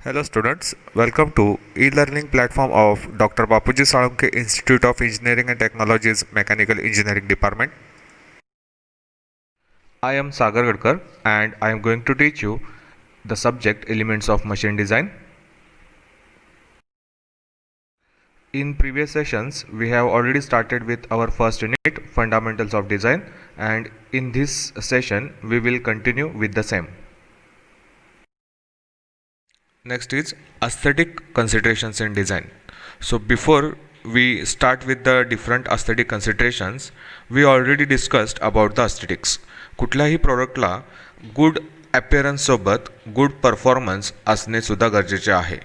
Hello students, welcome to e-learning platform of Dr. Bapuji Salunke Institute of Engineering and Technology's Mechanical Engineering Department. I am Sagar Gadkar and I am going to teach you the subject Elements of Machine Design. In previous sessions, we have already started with our first unit, Fundamentals of Design, and in this session, we will continue with the same. Next is aesthetic considerations in design. So before we start with the different aesthetic considerations, we already discussed about the aesthetics. कुठल्याही प्रोडक्टला good appearance सोबत good performance असणे सुद्धा गरजेचे आहे.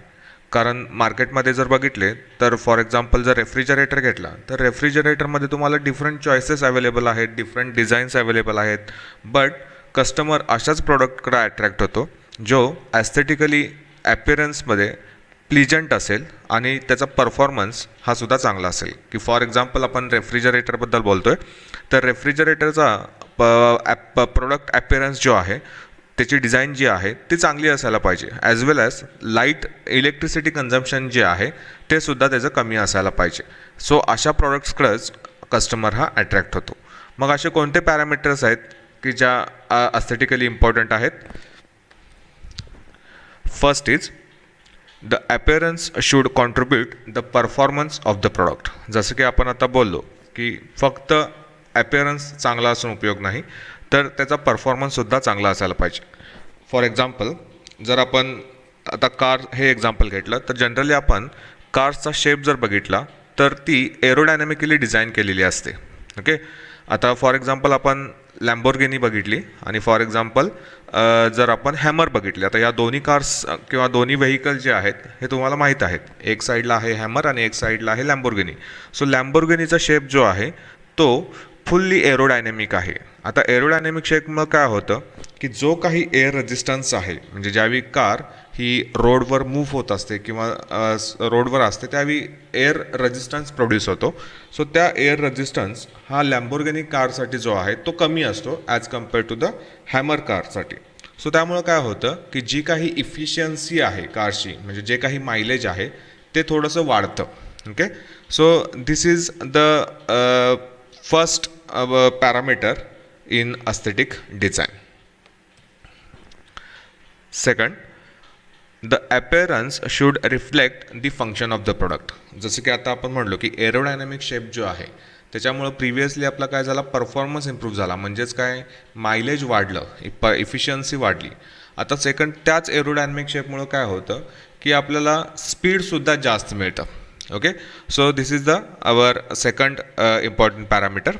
कारण मार्केटमध्ये जर बघितले तर फॉर एक्झाम्पल जर रेफ्रिजरेटर घेतला तर रेफ्रिजरेटरमध्ये तुम्हाला डिफरंट चॉईसेस अवेलेबल आहेत, डिफरंट डिझाईन्स अवेलेबल आहेत, बट कस्टमर अशाच प्रोडक्टकडे अट्रॅक्ट होतो जो ॲस्थेटिकली ॲपिअरन्समध्ये प्लीजंट असेल आणि त्याचा परफॉर्मन्स हा सुद्धा चांगला असेल. की फॉर एक्झाम्पल आपण रेफ्रिजरेटरबद्दल बोलतो आहे तर रेफ्रिजरेटरचा प्रोडक्ट ॲपिअरन्स जो आहे त्याची डिझाईन जी आहे ती चांगली असायला पाहिजे, ॲज वेल ॲज लाईट इलेक्ट्रिसिटी कन्झम्पशन जे आहे ते सुद्धा त्याचं कमी असायला पाहिजे. सो अशा प्रॉडक्ट्सकडेच कस्टमर हा अट्रॅक्ट होतो. मग असे कोणते पॅरामीटर्स आहेत की ज्या अस्थेटिकली इम्पॉर्टंट आहेत? First is the appearance should contribute the performance of the product. जसं की आपण आता बोललो की फक्त अपीअरन्स चांगला असून उपयोग नाही तर त्याचा परफॉर्मन्ससुद्धा चांगला असायला पाहिजे. फॉर एक्झाम्पल जर आपण आता कार हे एक्झाम्पल घेतलं तर जनरली आपण कार्सचा शेप जर बघितला तर ती एरोडायनॅमिकली डिझाईन केलेली असते. ओके, आता फॉर एक्झाम्पल आपण लॅम्बोर्गिनी बघितली आणि फॉर एक्झाम्पल जर आपण हॅमर बघितली. आता या दोन्ही कार्स किंवा दोन्ही व्हेकल जे आहेत हे तुम्हाला माहीत आहेत, एक साईडला आहे हॅमर आणि एक साईडला आहे लॅम्बोर्गिनी. सो लॅम्बोर्गिनीचा शेप जो आहे तो फुल्ली एरोडायनॅमिक आहे. आता एरोडायनॅमिक शेपमुळे काय होतं की जो काही एअर रेजिस्टन्स आहे, म्हणजे ज्यावेळी कार ही रोडवर मूव्ह होत असते किंवा रोडवर असते त्यावेळी एअर रेजिस्टन्स प्रोड्यूस होतो. सो त्या एअर रेजिस्टन्स हा लॅम्बोर्गिनी कारसाठी जो आहे तो कमी असतो as compare to the Hummer कारसाठी. सो त्यामुळं काय होतं की जी काही इफिशियन्सी आहे कारची, म्हणजे जे काही मायलेज आहे ते थोडंसं वाढतं. Okay, so this is the first parameter in aesthetic design. Second, the appearance should reflect the function of the product. जसं की आता आपण म्हणलो की एरोडायनॅमिक शेप जो आहे त्याच्यामुळं प्रिव्हियसली आपला काय झाला, परफॉर्मन्स इम्प्रूव्ह झाला, म्हणजेच काय मायलेज वाढलं, इफिशियन्सी वाढली. आता सेकंड त्याच एरोडायनॅमिक शेपमुळं काय होतं की आपल्याला स्पीडसुद्धा जास्त मिळतं. Okay, so this is the our second important parameter.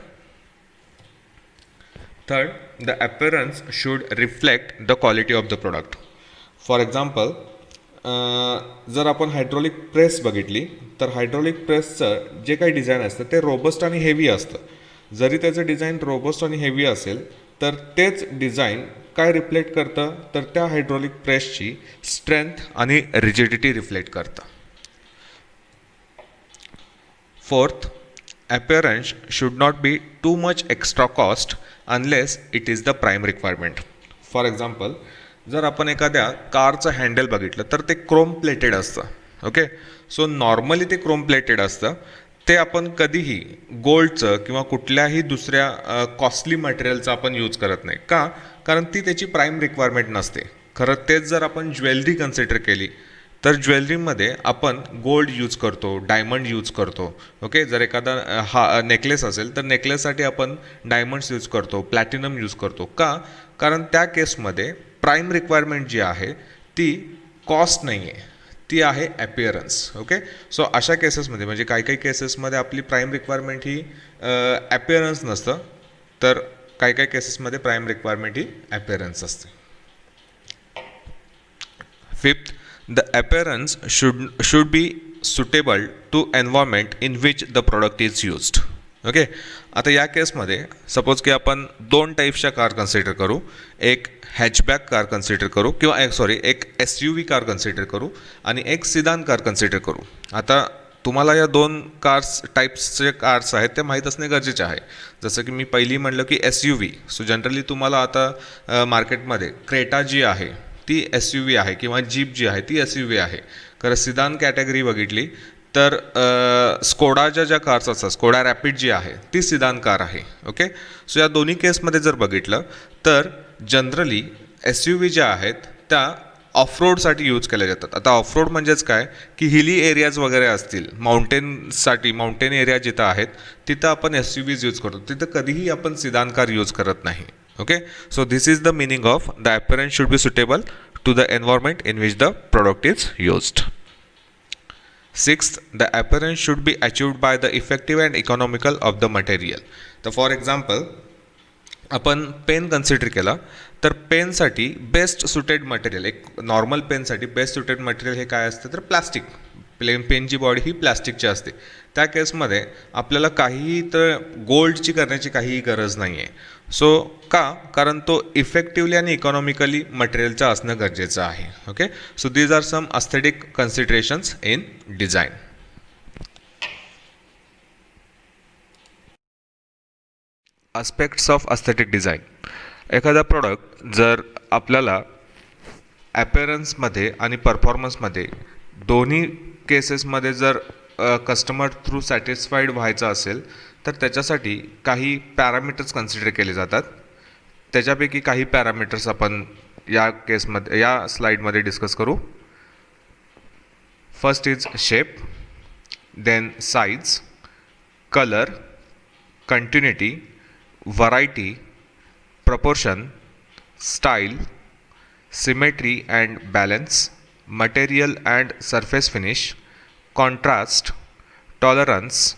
Third, the appearance should reflect the quality of the product. For example जर आपण हायड्रॉलिक प्रेस बघितली तर हायड्रॉलिक प्रेसचं जे काही डिझाईन असतं ते रोबस्ट आणि हेवी असतं. जरी त्याचं डिझाईन रोबस्ट आणि हेवी असेल तर तेच डिझाईन काय रिफ्लेक्ट करतं तर त्या हायड्रॉलिक प्रेसची स्ट्रेंथ आणि रिजिडिटी रिफ्लेक्ट करतं. Fourth, appearance should not be too much extra cost unless it is the prime requirement. For example जर आपण एखाद्या कारचं हँडल बघितलं तर ते क्रोम प्लेटेड असतं. ओके, सो नॉर्मली ते क्रोम प्लेटेड असतं, ते आपण कधीही गोल्डचं किंवा कुठल्याही दुसऱ्या कॉस्टली मटेरियलचं आपण यूज करत नाही. का? कारण ती त्याची प्राईम रिक्वायरमेंट नसते. खरं तेच जर आपण ज्वेलरी कन्सिडर केली तर ज्वेलरीमध्ये आपण गोल्ड यूज करतो, डायमंड यूज करतो. ओके, जर एखादा हा नेकलेस असेल तर नेकलेससाठी आपण डायमंड्स यूज करतो, प्लॅटिनम यूज करतो. का? कारण त्या केसमध्ये प्राईम रिक्वायरमेंट जी आहे ती कॉस्ट नाही आहे, ती आहे ॲपिअरन्स. ओके, सो अशा केसेसमध्ये म्हणजे काही काही केसेसमध्ये आपली प्राईम रिक्वायरमेंट ही ॲपिअरन्स नसतं, तर काही काही केसेसमध्ये प्राईम रिक्वायरमेंट ही ॲपिअरन्स असते. Fifth, the appearance should be suitable to environment in which the product is used. Okay, आता या केसमध्ये सपोज की आपण दोन टाईप्सच्या कार कन्सिडर करू, एक हॅचबॅक कार कन्सिडर करू किंवा एक SUV कार कन्सिडर करू आणि एक सिदान कार कन्सिडर करू. आता तुम्हाला या दोन कार्स टाईप्सचे कार्स आहेत ते माहीत असणे गरजेचे आहे. जसं की मी पहिली म्हणलं की SUV. सो जनरली तुम्हाला आता मार्केटमध्ये क्रेटा जी आहे ती SUV आहे किंवा जीप जी आहे ती SUV आहे. कारण सिदान कॅटेगरी बघितली तर स्कोडाच्या ज्या कार्स असतात, स्कोडा रॅपिड जी आहे ती सिदान कार आहे. ओके, सो या दोन्ही केसमध्ये जर बघितलं तर जनरली SUV ज्या आहेत त्या ऑफरोडसाठी यूज केल्या जातात. आता ऑफरोड म्हणजेच काय की हिली एरियाज वगैरे असतील, माउंटेन एरिया जिथं आहेत तिथं आपण SUVs यूज करतो. तिथं कधीही आपण सिदान कार यूज करत नाही. Okay, so this is the meaning of the appearance should be suitable to the environment in which the product is used. Sixth, the appearance should be achieved by the effective and economical of the material. तर for example आपण pen consider केला तर पेनसाठी best suited material, एक normal पेनसाठी best suited material हे काय असतं तर plastic. पेनची बॉडी ही प्लास्टिकची असते. त्या केसमध्ये आपल्याला काहीही तर गोल्डची करण्याची काहीही गरज नाही आहे. सो का, कारण तो इफेक्टिवली आणि इकॉनॉमिकली मटेरियलचा असणं गरजेचं आहे. Okay, so these are some aesthetic considerations in design. Aspects of aesthetic design. एखादा प्रोडक्ट जर आपल्याला ॲपेरन्समध्ये आणि परफॉर्मन्समध्ये दोन्ही केसेसमध्ये जर कस्टमर थ्रू सॅटिस्फाईड व्हायचं असेल तर त्याच्यासाठी काही पॅरामीटर्स कन्सिडर केले जातात. त्याच्यापैकी काही पॅरामीटर्स आपण या स्लाईडमध्ये डिस्कस करू. First is shape, then size, colour, continuity, variety, proportion, style, symmetry and balance, material and surface finish, contrast, tolerance,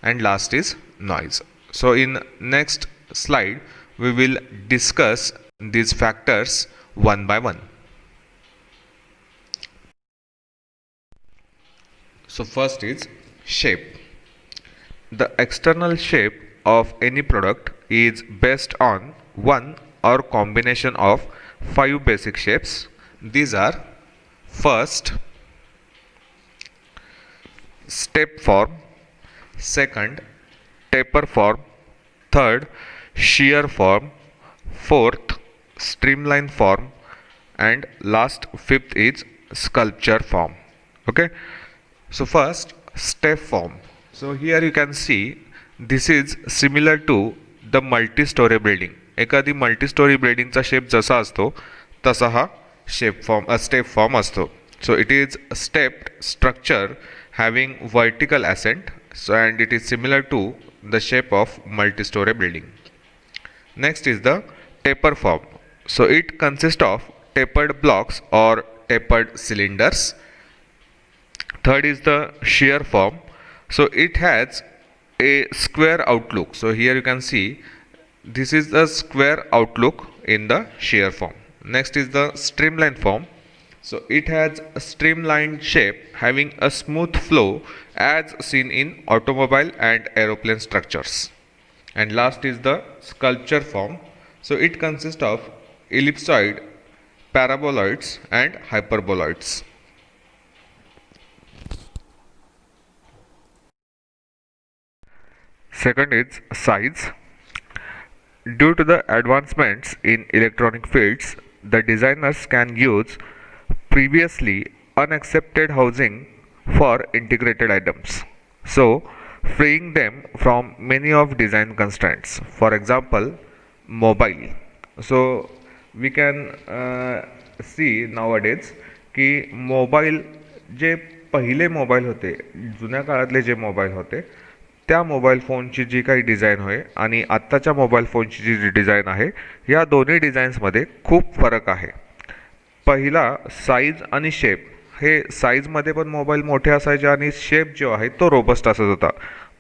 and last is noise. So in next slide we will discuss these factors one by one. So first is shape. The external shape of any product is based on one or combination of 5 basic shapes. These are: first, step form; second, taper form; third, shear form; fourth, streamline form; and last, fifth is sculpture form. Okay, so first, step form. So here you can see this is similar to the multi-story building. एखादी multistorey बिल्डिंगचा shape जसा असतो तसा हा step form असतो. So it is stepped structure having vertical ascent, so and it is similar to the shape of multi-story building. Next is the taper form. So it consists of tapered blocks or tapered cylinders. Third is the shear form. So it has a square outlook. So here you can see this is the square outlook in the shear form. Next is the streamline form. So it has a streamlined shape having a smooth flow as seen in automobile and aeroplane structures. And last is the sculpture form. So it consists of ellipsoid, paraboloids and hyperboloids. Second is size. Due to the advancements in electronic fields, the designers can use previously unaccepted housing for integrated items, so freeing them from many of design constraints. For example, mobile. So we can see nowadays की mobile जे पहिले mobile होते, जुन्या काळातले जे mobile होते त्या mobile फोनची जी काही डिझाईन होय आणि आत्ताच्या मोबाईल फोनची जी डिझाईन आहे या दोन्ही डिझाईन्समध्ये खूप फरक आहे. पहिला साईज आणि शेप, हे साईजमध्ये पण मोबाईल मोठे असायचे आणि शेप जो आहे तो रोबस्ट असत होता.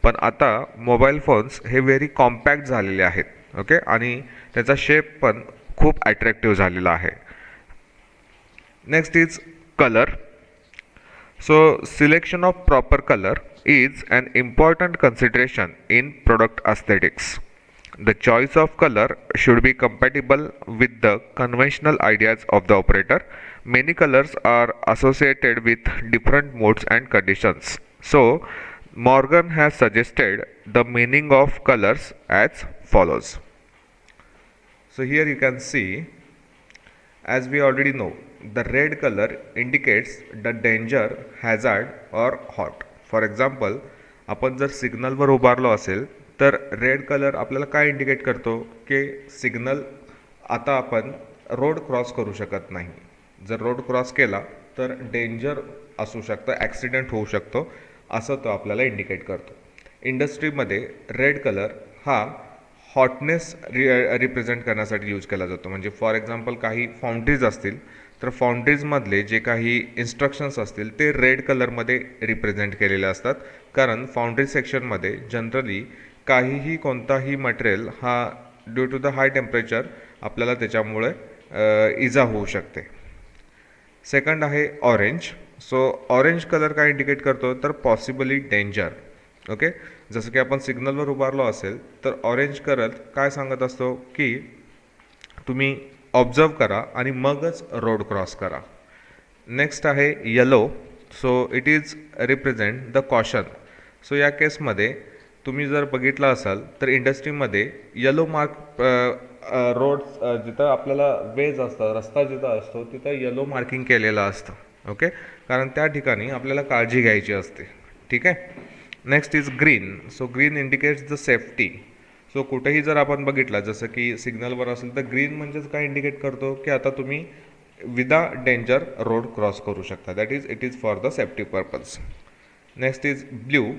पण आता मोबाईल फोन्स हे व्हेरी कॉम्पॅक्ट झालेले आहेत. ओके, आणि त्याचा शेप पण खूप अट्रॅक्टिव्ह झालेला आहे. Next is colour. So selection of proper color is an important consideration in product aesthetics. The choice of color should be compatible with the conventional ideas of the operator. Many colors are associated with different moods and conditions. So Morgan has suggested the meaning of colors as follows. So here you can see as we already know, the red color indicates the danger, hazard or hot. For example, आपण जर सिग्नलवर उभारलो असेल तर red colour आपल्याला काय indicate करतो की signal आता आपण रोड क्रॉस करू शकत नाही. जर रोड क्रॉस केला तर डेंजर असू शकतं, ॲक्सिडेंट होऊ शकतो, असं तो आपल्याला इंडिकेट करतो. इंडस्ट्रीमध्ये रेड कलर हा हॉटनेस रिप्रेझेंट करण्यासाठी यूज केला जातो. म्हणजे फॉर एक्झाम्पल काही फाउंड्रीज असतील तर फाउंड्रीजमधले जे काही इन्स्ट्रक्शन्स असतील ते रेड कलरमध्ये रिप्रेझेंट केलेले असतात, कारण फाउंड्री सेक्शनमध्ये जनरली काहीही कोणताही मटेरियल हा due to the high temperature आपल्याला त्याच्यामुळे इजा होऊ शकते. सेकंड आहे ऑरेंज. सो ऑरेंज कलर काय इंडिकेट करतो तर पॉसिबली डेंजर. ओके, जसं की आपण सिग्नलवर उभारलो असेल तर ऑरेंज कलर काय सांगत असतो की तुम्ही ऑब्झर्व करा आणि मगच रोड क्रॉस करा. नेक्स्ट आहे yellow. So it is represent the caution. So या केसमध्ये तुम्ही जर बघितला असाल तर इंडस्ट्रीमध्ये येलो मार्क रोड जिथं आपल्याला वेज असतात, रस्ता जिथं असतो तिथं येलो मार्किंग केलेलं असतं. ओके, कारण त्या ठिकाणी आपल्याला काळजी घ्यायची असते. ठीक आहे. Next is green. So green indicates the safety. So कुठेही जर आपण बघितलं जसं की सिग्नलवर असेल तर ग्रीन म्हणजेच काय इंडिकेट करतो की आता तुम्ही विदाउट डेंजर रोड क्रॉस करू शकता. That is it is for the safety purpose. Next is blue.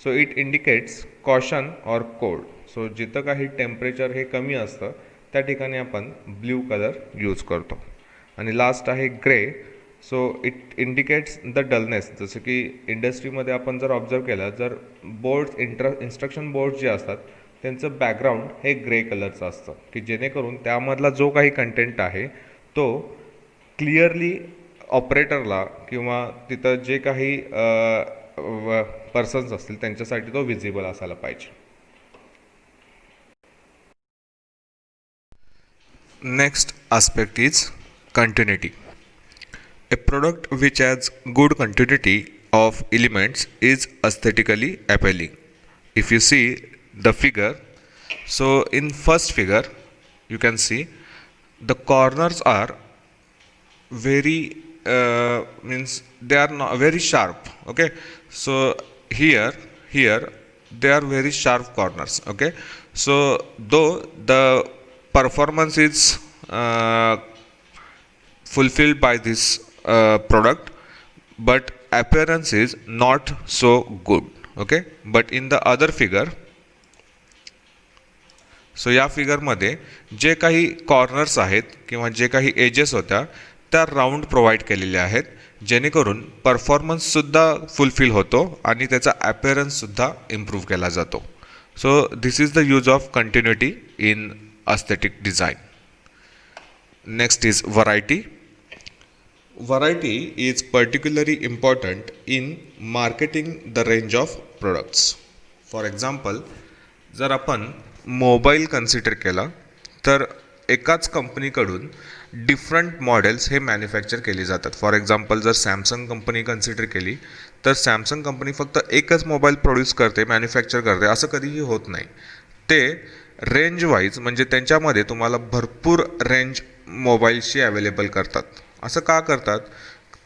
So it indicates caution or cold. So जिथं काही टेम्परेचर हे कमी असतं त्या ठिकाणी आपण ब्ल्यू कलर यूज करतो. आणि लास्ट आहे grey. So it indicates the dullness. जसं की इंडस्ट्रीमध्ये आपण जर ऑब्झर्व केलं जर बोर्ड्स इन्स्ट्रक्शन बोर्ड जे असतात त्यांचं बॅकग्राऊंड हे ग्रे कलरचं असतं की जेणेकरून त्यामधला जो काही कंटेंट आहे तो क्लिअरली ऑपरेटरला किंवा तिथं जे काही पर्सन्स असतील त्यांच्यासाठी तो विजिबल असायला पाहिजे. Next aspect is continuity. A product which has good continuity of elements is aesthetically appealing. If you see the figure, so in first figure you can see the corners are very means they are not very sharp. Okay, so here they are very sharp corners. Okay, so though the performance is fulfilled by this product, but appearance is not so good. Okay, but in the other figure, so या फिगरमध्ये जे काही corners आहेत किंवा जे काही edges होत्या त्या round provide केलेल्या आहेत जेणेकरून परफॉर्मन्ससुद्धा फुलफिल होतो आणि त्याचा ॲपेरन्ससुद्धा इम्प्रूव्ह केला जातो. So this is the use of continuity in aesthetic design. Next is variety. Variety is particularly important in marketing the range of products. For example, जर आपण मोबाईल कन्सिडर केला तर एकाच कंपनीकडून डिफरंट मॉडेल्स हे मॅन्युफॅक्चर केली जातात. फॉर एक्झाम्पल जर सॅमसंग कंपनी कन्सिडर केली तर सॅमसंग कंपनी फक्त एकच मोबाईल प्रोड्यूस करते, मॅन्युफॅक्चर करते, असं कधीही होत नाही. ते रेंज वाईज म्हणजे त्यांच्यामध्ये तुम्हाला भरपूर रेंज मोबाईल्सची अवेलेबल करतात. असं का करतात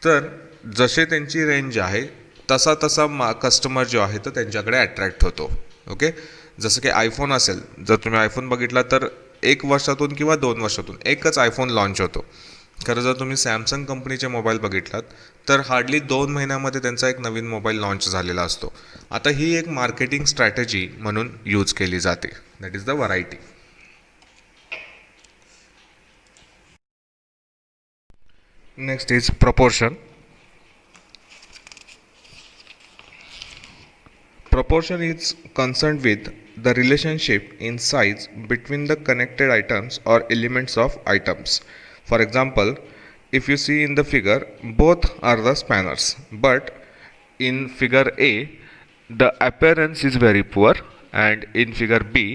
तर जसे त्यांची रेंज आहे तसा तसा कस्टमर जो आहे तो त्यांच्याकडे अट्रॅक्ट होतो. ओके, जसं की आयफोन असेल, जर तुम्ही आयफोन बघितला तर 1 वर्षातून किंवा 2 वर्षातून एकच आयफोन लॉन्च होतो. खरं जर तुम्ही सॅमसंग कंपनीचे मोबाईल बघितलात तर हार्डली 2 महिन्यामध्ये त्यांचा एक नवीन मोबाईल लॉन्च झालेला असतो. आता ही एक मार्केटिंग स्ट्रॅटेजी म्हणून यूज केली जाते. That is the variety. Next is proportion. Proportion is concerned with the relationship in size between the connected items or elements of items. For example, if you see in the figure, both are the spanners, but in figure A, the appearance is very poor, and in figure B,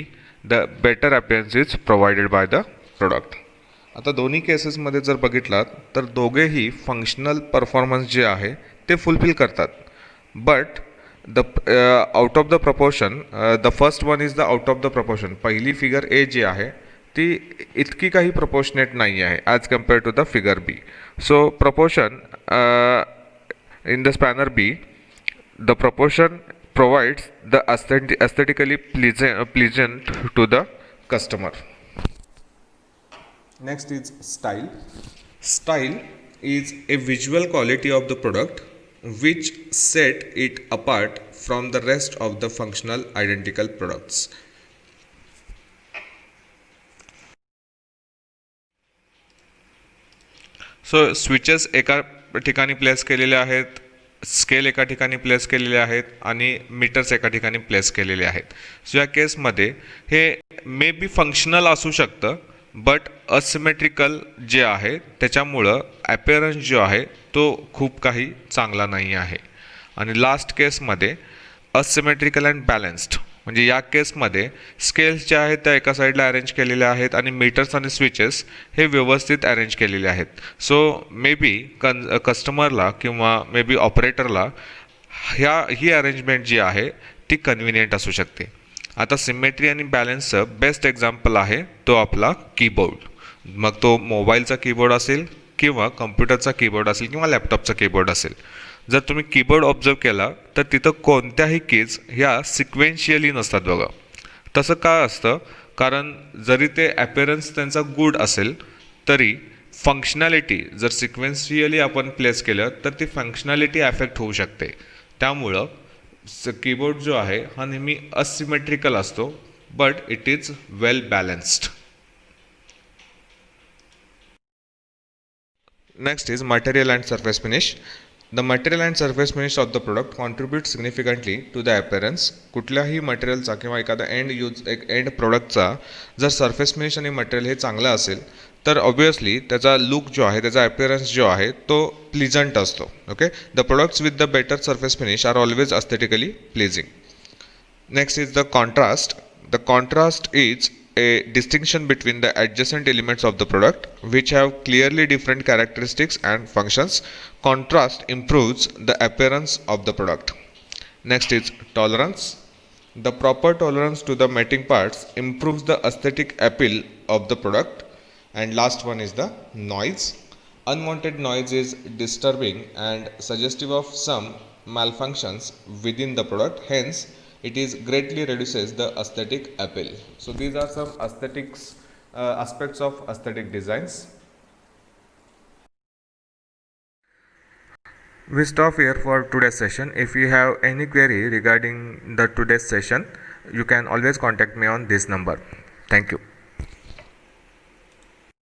the better appearance is provided by the product. आता दोन्ही केसेसमध्ये जर बघितलात तर दोघेही functional performance जे आहे ते फुलफिल करतात. But out of the proportion the first one is the out of the proportion. पहिली फिगर ए जी आहे ती इतकी काही प्रपोर्शनेट नाही आहे as compare to the figure B. So proportion in the spanner B, the proportion provides the aesthetically pleasant to the customer. Next is style. Style is a visual quality of the product which set it apart from the rest of the functional identical products. So switches एका ठिकाणी place केलेले आहेत, scale एका ठिकाणी place केलेले आहेत आणि metres एका ठिकाणी प्लेस केलेले आहेत. सो या केसमध्ये हे मे बी फंक्शनल असू शकतं, बट असिमेट्रिकल जे आहे त्याच्यामुळं ॲपिअरन्स जो आहे तो खूप काही चांगला नाही आहे. आणि लास्ट केसमध्ये असिमेट्रिकल अँड बॅलन्स्ड, म्हणजे या केसमध्ये स्केल्स जे आहेत त्या एका साईडला अरेंज केलेल्या आहेत आणि मीटर्स आणि स्विचेस हे व्यवस्थित अरेंज केलेले आहेत. सो मे बी कस्टमरला किंवा मे बी ऑपरेटरला ही अरेंजमेंट जी आहे ती कन्व्हिनियंट असू शकते. आता सिमेट्री आणि बॅलन्सचं बेस्ट एक्झाम्पल आहे तो आपला कीबोर्ड. मग तो मोबाईलचा कीबोर्ड असेल किंवा कम्प्युटरचा कीबोर्ड असेल किंवा लॅपटॉपचा कीबोर्ड असेल. जर तुम्ही कीबोर्ड ऑब्झर्व केला तर तिथं कोणत्याही कीज ह्या सिक्वेन्शियली नसतात बघा. तसं का असतं? कारण जरी ते ॲपिअरन्स त्यांचा गुड असेल तरी फंक्शनॅलिटी जर सिक्वेन्शियली आपण प्लेस केलं तर ती फंक्शनॅलिटी अफेक्ट होऊ शकते. त्यामुळं कीबोर्ड जो आहे हा नेहमी असिमेट्रिकल असतो, but it is well balanced. Next is material and surface finish. The material and surface finish of the product contribute significantly to the appearance. कुठल्याही मटेरियलचा किंवा एखादा एंड प्रोडक्टचा जर सरफेस फिनिश आणि मटेरियल हे चांगलं असेल तर ऑब्वियसली त्याचा लुक जो आहे, त्याचा ॲपिअरन्स जो आहे तो प्लीजंट असतो. Okay, the products with the better surface finish are always aesthetically pleasing. Next is the contrast. The contrast is a distinction between the adjacent elements of the product which have clearly different characteristics and functions. Contrast improves the appearance of the product. Next is tolerance. The proper tolerance to the mating parts improves the aesthetic appeal of the product. And last one is the noise. Unwanted noise is disturbing and suggestive of some malfunctions within the product. Hence, it is greatly reduces the aesthetic appeal. So these are some aesthetics aspects of aesthetic designs. We stop here for today's session. If you have any query regarding the today's session, you can always contact me on this number. Thank you.